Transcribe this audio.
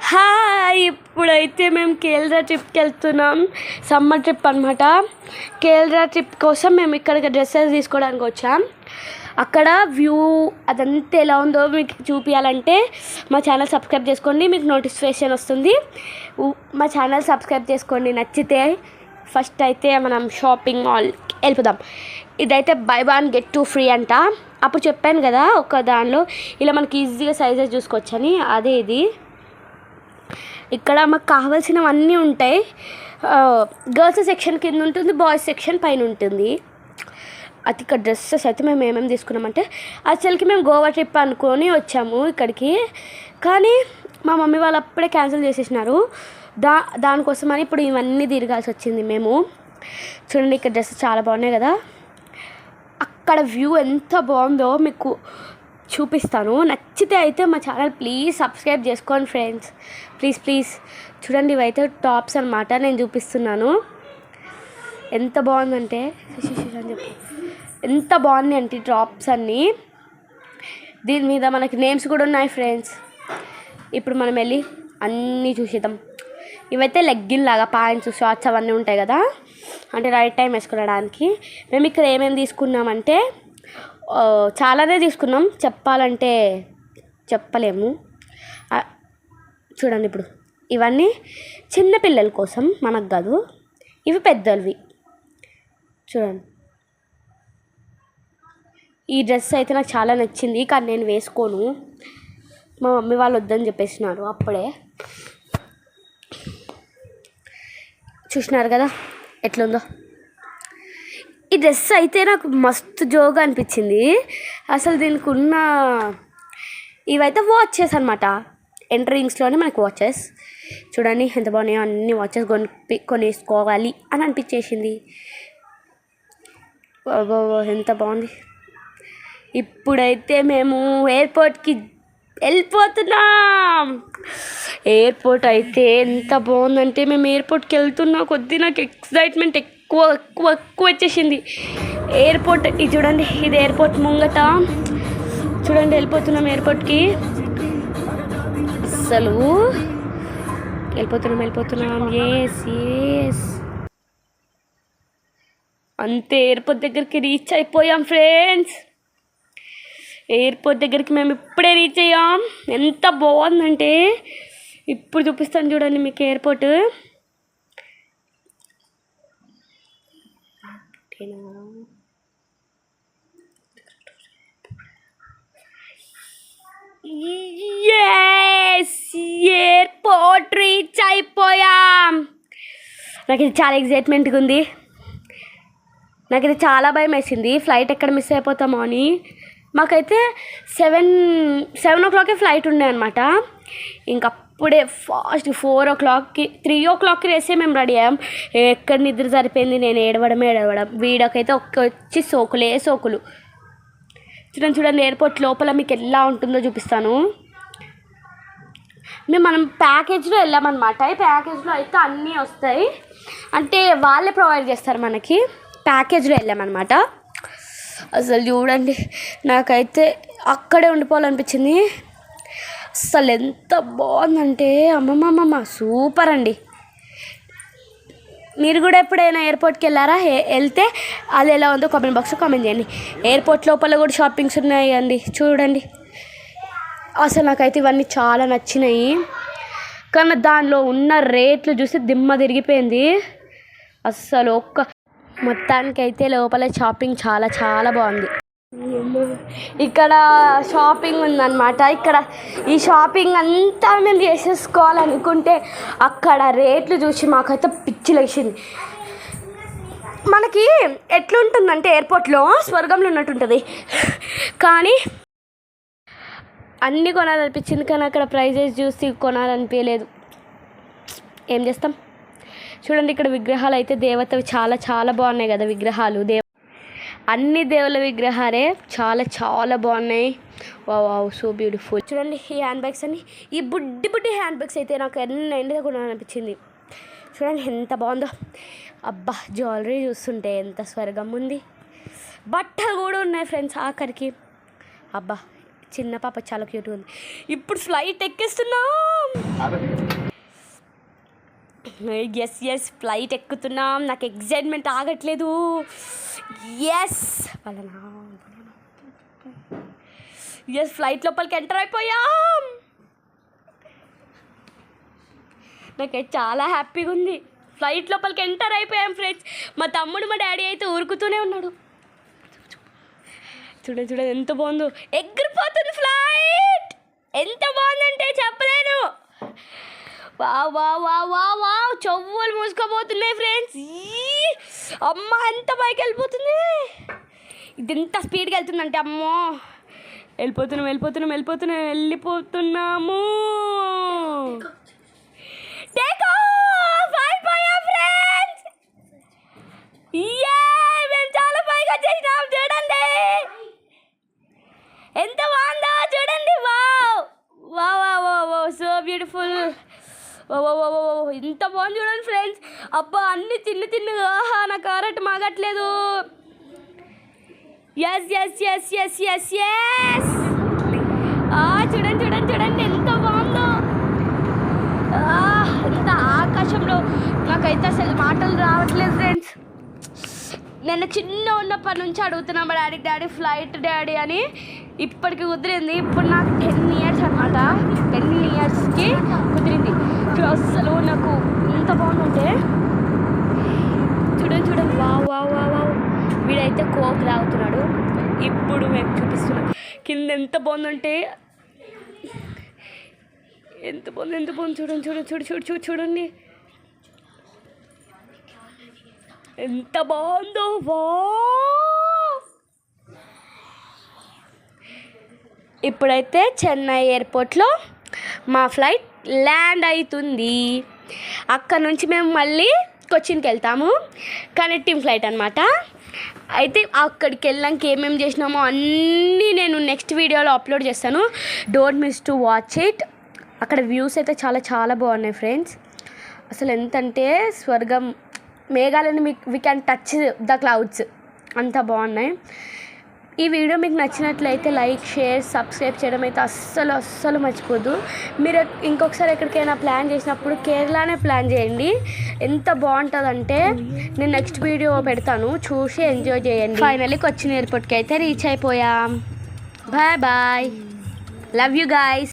Hi, ఇప్పుడైతే మేము కేరళ ట్రిప్కి వెళ్తున్నాం. సమ్మర్ ట్రిప్ అనమాట. కేరళ ట్రిప్ కోసం మేము ఇక్కడికి డ్రెస్సెస్ తీసుకోవడానికి వచ్చాం. అక్కడ వ్యూ అదంతా ఎలా ఉందో మీకు చూపించాలంటే మా ఛానల్ సబ్స్క్రైబ్ చేసుకోండి, మీకు నోటిఫికేషన్ వస్తుంది. మా ఛానల్ సబ్స్క్రైబ్ చేసుకోండి. నచ్చితే ఫస్ట్ అయితే మనం షాపింగ్ మాల్కి వెళ్ళిపోదాం. ఇదైతే by one get two free అంట. అప్పుడు చెప్పాను కదా, ఒక దానిలో ఇలా మనకి ఈజీగా సైజెస్ చూసుకోవచ్చని, అదే ఇది. ఇక్కడ మాకు కావాల్సినవన్నీ ఉంటాయి. గర్ల్స్ సెక్షన్ కింద ఉంటుంది, బాయ్స్ సెక్షన్ పైన ఉంటుంది. అది ఇక్కడ డ్రెస్సెస్ అయితే మేము ఏమేమి తీసుకున్నామంటే, అసలుకి మేము గోవా ట్రిప్ అనుకొని వచ్చాము ఇక్కడికి. కానీ మా మమ్మీ వాళ్ళు అప్పుడే క్యాన్సిల్ చేసేసినారు. దానికోసమని ఇప్పుడు ఇవన్నీ తిరగాల్సి వచ్చింది మేము. చూడండి, ఇక్కడ డ్రెస్సెస్ చాలా బాగున్నాయి కదా. అక్కడ వ్యూ ఎంత బాగుందో మీకు చూపిస్తాను. నచ్చితే అయితే మా ఛానల్ ప్లీజ్ సబ్స్క్రైబ్ చేసుకోండి ఫ్రెండ్స్, ప్లీజ్. చూడండి, ఇవైతే టాప్స్ అనమాట. నేను చూపిస్తున్నాను. ఎంత బాగుందంటే ఎంత బాగుంది అంటే టాప్స్ అన్నీ. దీని మీద మనకి నేమ్స్ కూడా ఉన్నాయి ఫ్రెండ్స్. ఇప్పుడు మనం వెళ్ళి అన్నీ చూసేద్దాం. ఇవైతే లెగ్గిన్ లాగా ప్యాంట్స్, షార్ట్స్ అవన్నీ ఉంటాయి కదా, అంటే రైట్ టైం వేసుకోవడానికి. మేము ఇక్కడ ఏమేమి తీసుకున్నామంటే చాలానే తీసుకున్నాం, చెప్పాలంటే చెప్పలేము. చూడండి, ఇప్పుడు ఇవన్నీ చిన్నపిల్లల కోసం, మనకు కాదు, ఇవి పెద్దవి. చూడండి, ఈ డ్రెస్ అయితే నాకు చాలా నచ్చింది, కానీ నేను వేసుకోను. మా మమ్మీ వాళ్ళు వద్దని చెప్పేసినారు అప్పుడే. చూసినారు కదా ఎట్లుందో. ఈ డ్రెస్ అయితే నాకు మస్తు జోగా అనిపించింది అసలు. దీనికి ఉన్న ఇవైతే వాచెస్ అనమాట, ఎంట్రింగ్స్లోనే మనకు వాచెస్. చూడండి ఎంత బాగున్నాయో, అన్ని వాచెస్ కొనేసుకోవాలి అని అనిపించేసింది. ఎంత బాగుంది. ఇప్పుడైతే మేము ఎయిర్పోర్ట్కి వెళ్ళిపోతున్నాం. ఎయిర్పోర్ట్ అయితే ఎంత బాగుందంటే, మేము ఎయిర్పోర్ట్కి వెళ్తున్నా కొద్దీ నాకు ఎక్సైట్మెంట్ ఎక్కువ వచ్చేసింది. ఎయిర్పోర్ట్ ఇది చూడండి, ఇది ఎయిర్పోర్ట్ ముంగట. చూడండి, వెళ్ళిపోతున్నాం ఎయిర్పోర్ట్కి. అసలు వెళ్ళిపోతున్నాం. ఎస్ అంతే, ఎయిర్పోర్ట్ దగ్గరికి రీచ్ అయిపోయాం ఫ్రెండ్స్. ఎయిర్పోర్ట్ దగ్గరికి మేము ఇప్పుడే రీచ్ అయ్యాం. ఎంత బాగుందంటే, ఇప్పుడు చూపిస్తాను చూడండి మీకు ఎయిర్పోర్ట్. ఎయిర్పోర్ట్ రీచ్ అయిపోయాం. నాకు ఇది చాలా ఎగ్జైట్మెంట్గా ఉంది. నాకు ఇది చాలా భయం వేసింది, ఫ్లైట్ ఎక్కడ మిస్ అయిపోతామో అని. మాకైతే 7 o'clock ఫ్లైట్ ఉండే అనమాట. ఇంకప్పుడే ఫాస్ట్ 4 o'clock 3 o'clock వేస్తే మేము రెడీ అయ్యాం. ఎక్కడ నిద్ర సరిపోయింది, నేను ఏడవడం. వీడకైతే వచ్చి సోకులు. చూడండి, ఎయిర్పోర్ట్ లోపల మీకు ఎలా ఉంటుందో చూపిస్తాను. మనం ప్యాకేజ్లో వెళ్ళామన్నమాట. ఈ ప్యాకేజ్లో అయితే అన్నీ వస్తాయి, అంటే వాళ్ళే ప్రొవైడ్ చేస్తారు మనకి. ప్యాకేజ్లో వెళ్ళామన్నమాట. అసలు చూడండి, నాకైతే అక్కడే ఉండిపోవాలనిపించింది. అసలు ఎంత బాగుందంటే అమ్మమ్మ సూపర్ అండి. మీరు కూడా ఎప్పుడైనా ఎయిర్పోర్ట్కి వెళ్ళారా? వెళ్తే అది ఎలా ఉందో కామెంట్ బాక్స్లో కామెంట్ చేయండి. ఎయిర్పోర్ట్ లోపల కూడా షాపింగ్స్ ఉన్నాయి అండి. చూడండి, అసలు నాకైతే ఇవన్నీ చాలా నచ్చినాయి, కానీ దానిలో ఉన్న రేట్లు చూసి దిమ్మ తిరిగిపోయింది అస్సలు. మొత్తానికైతే లోపల షాపింగ్ చాలా బాగుంది. ఇక్కడ షాపింగ్ ఉందన్నమాట. ఇక్కడ ఈ షాపింగ్ అంతా మేము చేసేసుకోవాలనుకుంటే అక్కడ రేట్లు చూసి మాకైతే పిచ్చిలేసింది. మనకి ఎట్లుంటుందంటే ఎయిర్పోర్ట్లో స్వర్గంలో ఉన్నట్టుంటుంది, కానీ అన్నీ కొనాలనిపించింది, కానీ అక్కడ ప్రైజెస్ చూసి కొనాలనిపించలేదు. ఏం చేస్తాం. చూడండి, ఇక్కడ విగ్రహాలు అయితే దేవతవి చాలా బాగున్నాయి కదా విగ్రహాలు. అన్ని దేవుళ్ళ విగ్రహాలే చాలా బాగున్నాయి. Wow, so beautiful. చూడండి, ఈ హ్యాండ్ బ్యాగ్స్ అన్ని, ఈ బుడ్డి హ్యాండ్ బ్యాగ్స్ అయితే నాకు ఎండగా కొనాలనిపించింది. చూడండి ఎంత బాగుందో. అబ్బా, జ్యువెలరీ చూస్తుంటే ఎంత స్వర్గం ఉంది. బట్టలు కూడా ఉన్నాయి ఫ్రెండ్స్ ఆఖరికి. అబ్బా, చిన్న పాప చాలా క్యూట్గా ఉంది. ఇప్పుడు ఫ్లైట్ ఎక్కిస్తున్నాం. ఎస్ ఫ్లైట్ ఎక్కుతున్నాం. నాకు ఎగ్జైట్మెంట్ ఆగట్లేదు. ఎస్ ఫ్లైట్ లోపలికి ఎంటర్ అయిపోయాం. నాకైతే చాలా హ్యాపీగా ఉంది. ఫ్లైట్ లోపలికి ఎంటర్ అయిపోయాం ఫ్రెండ్స్. మా తమ్ముడు మా డాడీ అయితే ఊరుకుతూనే ఉన్నాడు. చూడండి ఎంత బాగుందో, ఎగిరిపోతుంది ఫ్లైట్. ఎంత బాగుందంటే చెప్పలేను. వావ్ చెవులు మూసుకోబోతున్నాయి ఫ్రెండ్స్. అమ్మ ఎంత పైకి వెళ్ళిపోతుంది. ఇది ఎంత స్పీడ్గా వెళ్తుందంటే అమ్మో. వెళ్ళిపోతున్నాము. టేక్ ఆఫ్ అయిపోయా ఫ్రెండ్స్. మేము చాలా పైకి వచ్చేసినాం. చూడండి ఎంత బాగుందో. చూడండి వావ్ సో బ్యూటిఫుల్. ఇంత బాగుంది చూడండి ఫ్రెండ్స్. అబ్బా అన్ని తిన్నగా నాకు ఆరట మాగట్లేదు. ఎస్ చూడండి ఎంత బాగుందో. ఎంత ఆకాశంలో. నాకైతే అసలు మాటలు రావట్లేదు ఫ్రెండ్స్. నేను చిన్న ఉన్నప్పటి నుంచి అడుగుతున్నా మా డాడీ ఫ్లైట్ డాడీ అని. ఇప్పటికి కుదిరింది. ఇప్పుడు నాకు 10 years అనమాట. 10 yearsకి కుదిరింది. అసలు నాకు ఎంత బాగుందంటే చూడండి వావ్. వీడైతే కోక్ తాగుతున్నాడు. ఇప్పుడు మేము చూపిస్తున్నాం కింద ఎంత బాగుందంటే. ఎంత బాగుంది చూడండి ఎంత బాగుందో. ఇప్పుడైతే చెన్నై ఎయిర్పోర్ట్లో మా ఫ్లైట్ ల్యాండ్ అవుతుంది. అక్కడ నుంచి మేము మళ్ళీ కొచ్చిన్కి వెళ్తాము. కనెక్టింగ్ ఫ్లైట్ అనమాట. అయితే అక్కడికి వెళ్ళాక ఏమేమి చేసినామో అన్నీ నేను నెక్స్ట్ వీడియోలో అప్లోడ్ చేస్తాను. Don't miss to watch it. అక్కడ వ్యూస్ అయితే చాలా బాగున్నాయి ఫ్రెండ్స్. అసలు ఎంతంటే స్వర్గం. మేఘాలను we can touch the clouds. అంత బాగున్నాయి. ఈ వీడియో మీకు నచ్చినట్లయితే లైక్, షేర్, సబ్స్క్రైబ్ చేయడం అయితే అస్సలు మర్చిపోద్దు. మీరు ఇంకొకసారి ఎక్కడికైనా ప్లాన్ చేసినప్పుడు కేరళనే ప్లాన్ చేయండి. ఎంత బాగుంటుందంటే నేను నెక్స్ట్ వీడియో పెడతాను, చూసి ఎంజాయ్ చేయండి. ఫైనల్లీ కొచ్చిన్ ఎయిర్పోర్ట్కి అయితే రీచ్ అయిపోయాం. Bye love you guys.